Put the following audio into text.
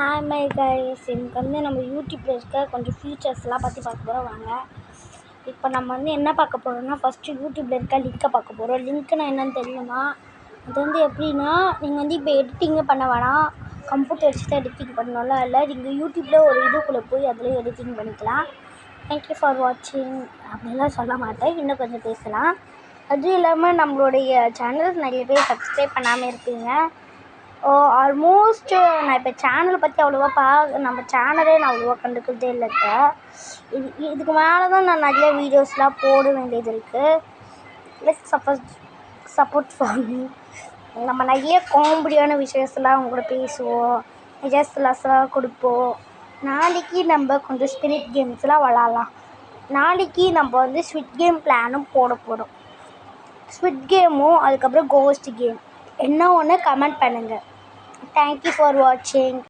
Hi my guys, எனக்கு நம்ம யூடியூப்பில் இருக்க கொஞ்சம் ஃபீச்சர்ஸ்லாம் பற்றி பார்க்க போகிறோம். வாங்க, இப்போ நம்ம என்ன பார்க்க போகிறோம்னா, ஃபஸ்ட்டு யூடியூப்பில் இருக்க லிங்க்கை பார்க்க போகிறோம். லிங்க்குனா என்னென்னு தெரியுமா? அது எப்படின்னா, நீங்கள் இப்போ எடிட்டிங்கே பண்ண வேணாம், கம்ப்யூட்டர் வச்சு தான் எடிட்டிங் பண்ணணும்லாம் இல்லை. நீங்கள் யூடியூப்பில் ஒரு இதுக்குள்ளே போய் அதில் எடிட்டிங் பண்ணிக்கலாம். தேங்க்யூ ஃபார் வாட்சிங் அப்படின்லாம் சொல்ல மாட்டேன், இன்னும் கொஞ்சம் பேசலாம். அதுவும் இல்லாமல் நம்மளுடைய சேனல்ஸ் நிறைய பேர் சப்ஸ்கிரைப் பண்ணாமல் இருப்பீங்க. ஆல்மோஸ்ட் நான் இப்போ சேனலை பற்றி அவ்வளோவா நம்ம சேனலே நான் அவ்வளோவா கண்டுக்கிறதே இல்லை. இப்போ இதுக்கு மேலே தான் நான் நிறைய வீடியோஸ்லாம் போட வேண்டியது இருக்குது. Let's support for me. நம்ம நிறைய காமெடியான விஷயத்தெல்லாம் அவங்க கூட பேசுவோம், நிறைய ஸ்லாஸ்லாம் கொடுப்போம். நாளைக்கு நம்ம கொஞ்சம் ஸ்பிரிட் கேம்ஸ்லாம் விளாட்லாம். நாளைக்கு நம்ம ஸ்விட் கேம் பிளானும் போட போகிறோம். ஸ்விட் கேமும் அதுக்கப்புறம் கோஸ்ட் கேம் என்ன ஒன்று கமெண்ட் பண்ணுங்கள். Thank you for watching.